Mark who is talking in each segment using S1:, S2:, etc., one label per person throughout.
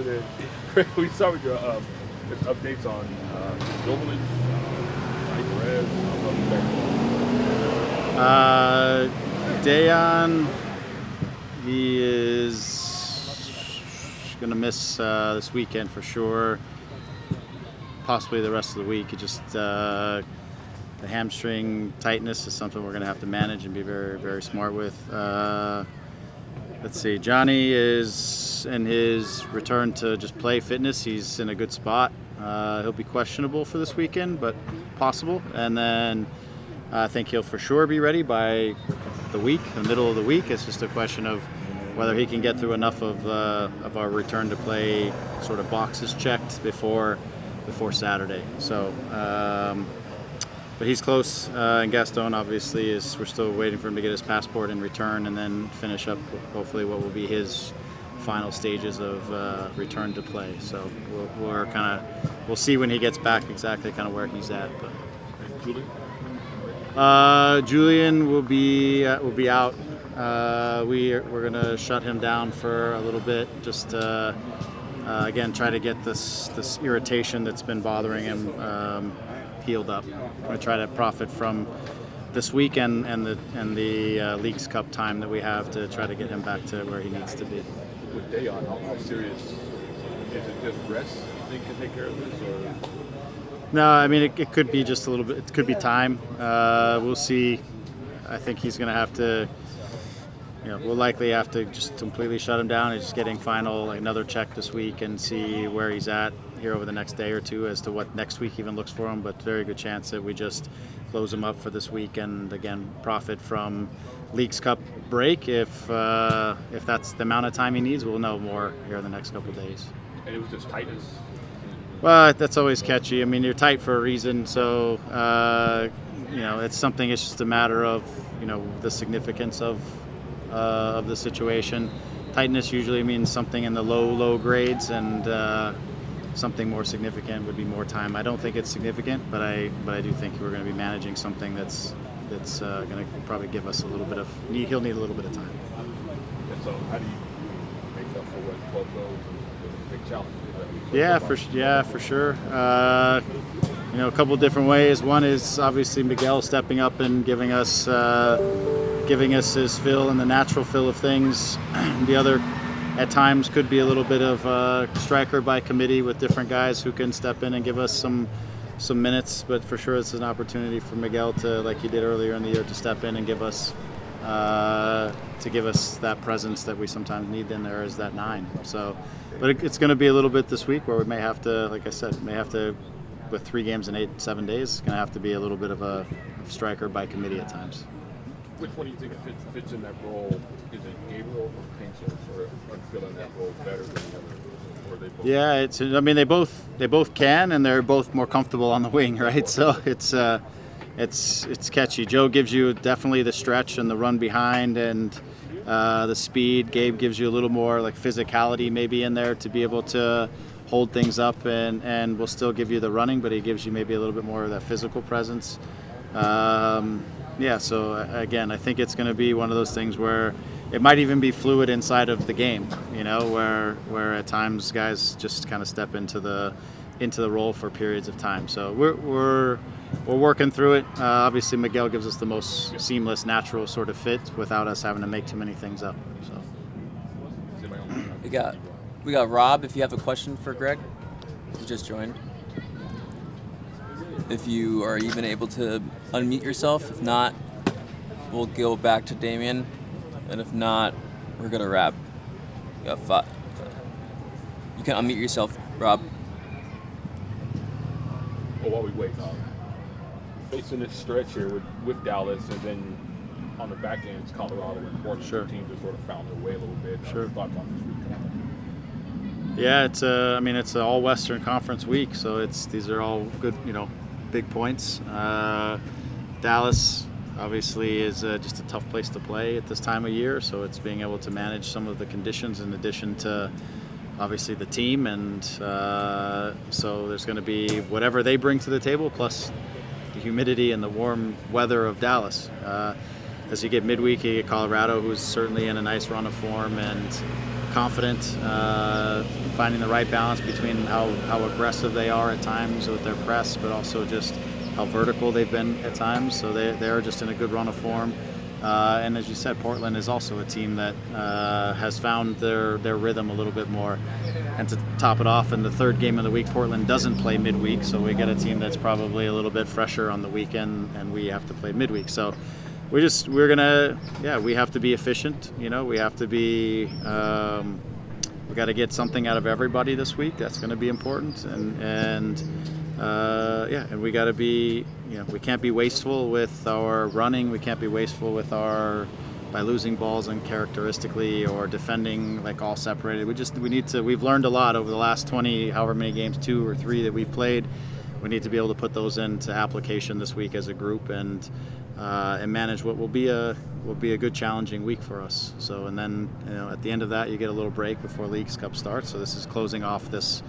S1: then we start with your updates on Dominant,
S2: Dayon, he is going to miss this weekend for sure. Possibly the rest of the week. It just the hamstring tightness is something we're going to have to manage and be very, very smart with. Let's see. Johnny is in his return to just play fitness. He's in a good spot. He'll be questionable for this weekend, but possible. And then I think he'll for sure be ready by the middle of the week. It's just a question of whether he can get through enough of our return to play sort of boxes checked before Saturday. So, but he's close. And Gaston obviously we're still waiting for him to get his passport and return, and then finish up hopefully what will be his final stages of return to play. So we'll see when he gets back exactly kind of where he's at. But Julian will be out. We're gonna shut him down for a little bit, just again try to get this irritation that's been bothering him healed up. We're gonna try to profit from this weekend and the Leagues Cup time that we have to try to get him back to where he needs to be.
S1: With Dayon, how serious is it? Just rest you think can take care of this, or?
S2: No, I mean it could be just a little bit. It could be time. We'll see. I think he's going to have to. We'll likely have to just completely shut him down. He's just getting another check this week and see where he's at here over the next day or two as to what next week even looks for him. But very good chance that we just close him up for this week and again profit from Leagues Cup break. If that's the amount of time he needs, we'll know more here in the next couple of days.
S1: And it was just tightness.
S2: Well, that's always catchy. I mean, you're tight for a reason, so it's something. It's just a matter of the significance of the situation. Tightness usually means something in the low grades, and something more significant would be more time. I don't think it's significant, but I do think we're going to be managing something that's going to probably give us a little bit of. He'll need a little bit of time.
S1: And so, how do you make up for what club goes and big challenge?
S2: For sure. A couple different ways. One is obviously Miguel stepping up and giving us his fill and the natural fill of things. The other, at times, could be a little bit of striker by committee with different guys who can step in and give us some minutes. But for sure, it's an opportunity for Miguel to, like he did earlier in the year, to step in and give us that presence that we sometimes need in there as that 9. So, but it's going to be a little bit this week where we may have to, like I said, with 3 games in 7 days, it's going to have to be a little bit of a striker by committee at times.
S1: Which one do you think fits in that role? Is it Gabriel or Painter, or are filling that role better than the other? Or they both?
S2: Yeah, they both can, and they're both more comfortable on the wing, right? So it's catchy. Joe gives you definitely the stretch and the run behind and the speed. Gabe gives you a little more like physicality maybe in there to be able to hold things up, and will still give you the running, but he gives you maybe a little bit more of that physical presence. So again, I think it's going to be one of those things where it might even be fluid inside of the game, where at times guys just kind of step into the role for periods of time. So we're working through it. Obviously, Miguel gives us the most seamless, natural sort of fit without us having to make too many things up. So
S3: we got Rob. If you have a question for Greg, who just joined. If you are even able to unmute yourself. If not, we'll go back to Damien. And if not, we're going to wrap. You got 5. You can unmute yourself, Rob.
S1: Well, while we wait, facing this stretch here with Dallas, and then on the back end, it's Colorado and Portland.
S2: Sure.
S1: The teams have sort of found their way a little bit.
S2: Sure.
S1: Thoughts on this week?
S2: Yeah, it's an all Western Conference week, so these are all good, big points. Dallas obviously is just a tough place to play at this time of year, so it's being able to manage some of the conditions in addition to obviously the team, and so there's going to be whatever they bring to the table plus the humidity and the warm weather of Dallas. As you get midweek, you get Colorado, who's certainly in a nice run of form, and confident, finding the right balance between how aggressive they are at times with their press, but also just how vertical they've been at times. So they're just in a good run of form. And as you said, Portland is also a team that has found their rhythm a little bit more. And to top it off, in the third game of the week, Portland doesn't play midweek, so we get a team that's probably a little bit fresher on the weekend, and we have to play midweek. So we have to be efficient. We have to be. We got to get something out of everybody this week. That's going to be important, and we got to be. We can't be wasteful with our running. We can't be wasteful with by losing balls uncharacteristically or defending like all separated. We've learned a lot over the last 20, however many games, 2 or 3 that we've played. We need to be able to put those into application this week as a group and manage what will be a good challenging week for us. So, and then at the end of that, you get a little break before Leagues Cup starts. So this is closing off this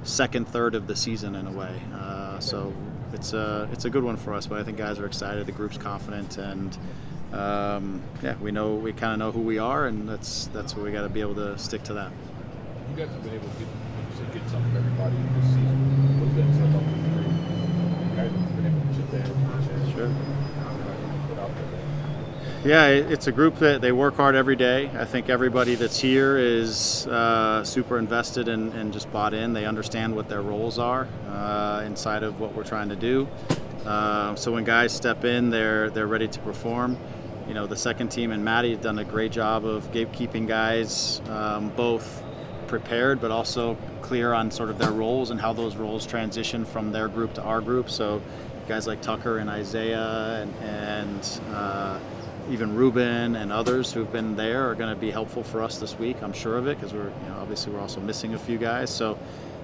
S2: second third of the season in a way. So it's a good one for us. But I think guys are excited. The group's confident, and we kind of know who we are, and that's what we got to be able to stick to that.
S1: You guys have been able to get something from everybody this season. What's been said about the group? You guys have been able to chip in.
S2: Sure.
S1: Put out there.
S2: Yeah, it's a group that they work hard every day. I think everybody that's here is super invested and just bought in. They understand what their roles are inside of what we're trying to do. So when guys step in, they're ready to perform. The second team and Maddie have done a great job of keeping guys both prepared but also clear on sort of their roles and how those roles transition from their group to our group. So guys like Tucker and Isaiah and even Ruben and others who've been there are going to be helpful for us this week. I'm sure of it, because obviously we're also missing a few guys. So,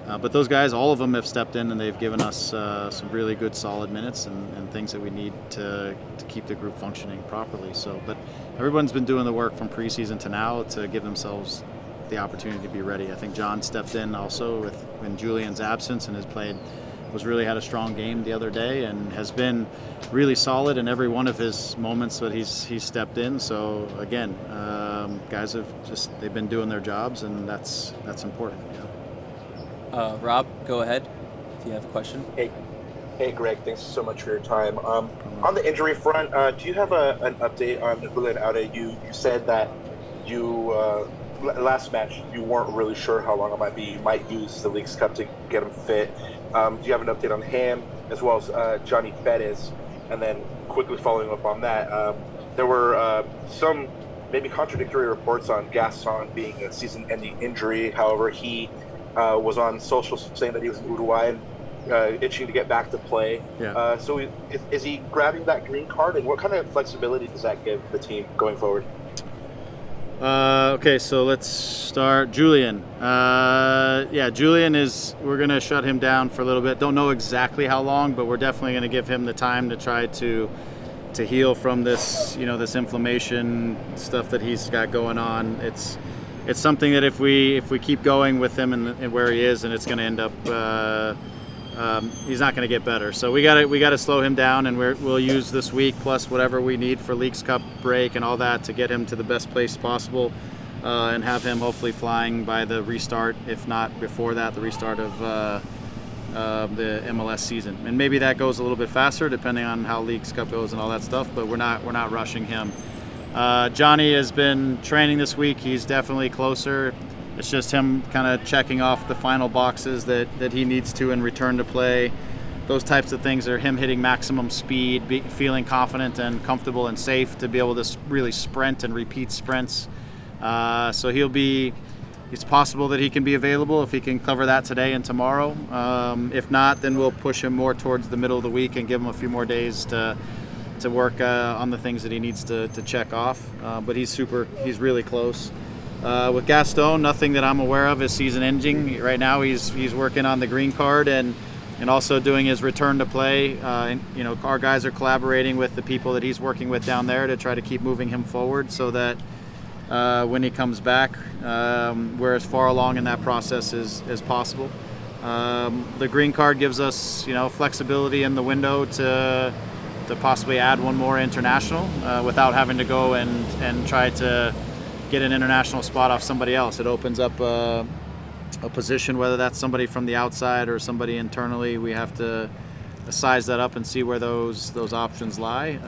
S2: but those guys, all of them have stepped in and they've given us some really good, solid minutes and things that we need to keep the group functioning properly. So, but everyone's been doing the work from preseason to now to give themselves the opportunity to be ready. I think John stepped in also in Julian's absence and really had a strong game the other day and has been really solid in every one of his moments that he's stepped in. So again, guys they've been doing their jobs, and that's important.
S3: Rob, go ahead if you have a question.
S4: Hey, Greg, thanks so much for your time. On the injury front, do you have an update on Julian Aude? You said that last match you weren't really sure how long it might be. You might use the Leagues Cup to get him fit. Do you have an update on him, as well as Johnny Bettis? And then quickly following up on that, there were some maybe contradictory reports on Gaston being a season-ending injury. However, he was on social saying that he was in Uruguay and itching to get back to play.
S2: Yeah.
S4: So is he grabbing that green card, and what kind of flexibility does that give the team going forward?
S2: Okay, so let's start. Julian. Julian we're going to shut him down for a little bit. Don't know exactly how long, but we're definitely going to give him the time to try to heal from this, this inflammation stuff that he's got going on. It's something that if we keep going with him and where he is, and it's going to end up he's not going to get better. So we got to slow him down, and we'll use this week plus whatever we need for Leagues Cup break and all that to get him to the best place possible, and have him hopefully flying by the restart, if not before that, the restart of the MLS season. And maybe that goes a little bit faster depending on how Leagues Cup goes and all that stuff. But we're not rushing him. Johnny has been training this week. He's definitely closer. It's just him kind of checking off the final boxes that he needs to in return to play. Those types of things are him hitting maximum speed, feeling confident and comfortable and safe to be able to really sprint and repeat sprints. So it's possible that he can be available if he can cover that today and tomorrow. If not, then we'll push him more towards the middle of the week and give him a few more days to work on the things that he needs to check off. But he's really close. With Gaston, nothing that I'm aware of is season ending. Right now he's working on the green card and also doing his return to play. Our guys are collaborating with the people that he's working with down there to try to keep moving him forward so that when he comes back, we're as far along in that process as possible. The green card gives us, flexibility in the window to possibly add one more international without having to go and try to get an international spot off somebody else. It opens up a position, whether that's somebody from the outside or somebody internally. We have to size that up and see where those options lie.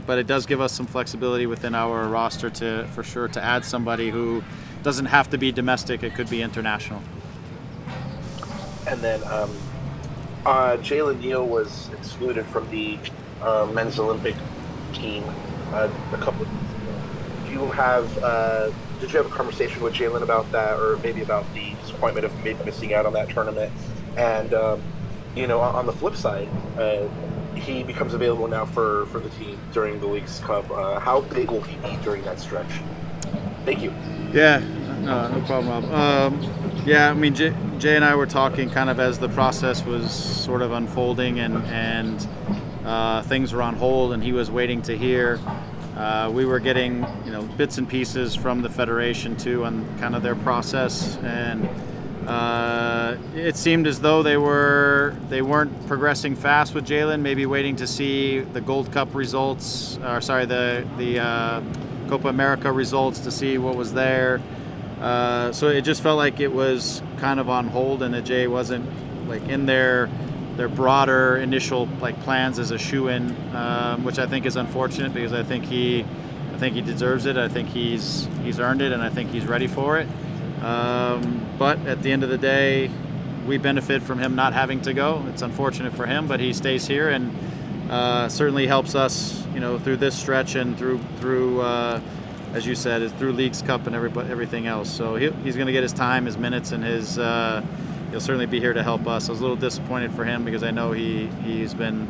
S2: But it does give us some flexibility within our roster for sure to add somebody who doesn't have to be domestic. It could be international.
S4: And then Jalen Neal was excluded from the men's Olympic team a couple of weeks ago. Did you have a conversation with Jalen about that, or maybe about the disappointment of missing out on that tournament? And on the flip side, he becomes available now for the team during the Leagues Cup. How big will he be during that stretch? Thank you.
S2: Yeah, no problem, Rob. Yeah, I mean, Jay and I were talking kind of as the process was sort of unfolding and things were on hold, and he was waiting to hear. We were getting, bits and pieces from the federation too on kind of their process, and it seemed as though they weren't progressing fast with Jalen. Maybe waiting to see the Gold Cup results, the Copa America results to see what was there. So it just felt like it was kind of on hold, and that Jay wasn't like in their broader initial plans as a shoe-in, which I think is unfortunate because I think he deserves it. I think he's earned it, and I think he's ready for it. But at the end of the day, we benefit from him not having to go. It's unfortunate for him, but he stays here and certainly helps us, through this stretch and through as you said, through Leagues Cup and everything else. So he's going to get his time, his minutes, and he'll certainly be here to help us. I was a little disappointed for him because I know he's been,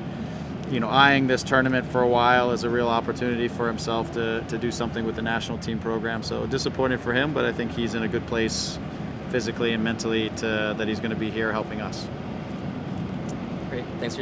S2: eyeing this tournament for a while as a real opportunity for himself to do something with the national team program. So disappointed for him, but I think he's in a good place physically and mentally that he's going to be here helping us.
S3: Great. Thanks for your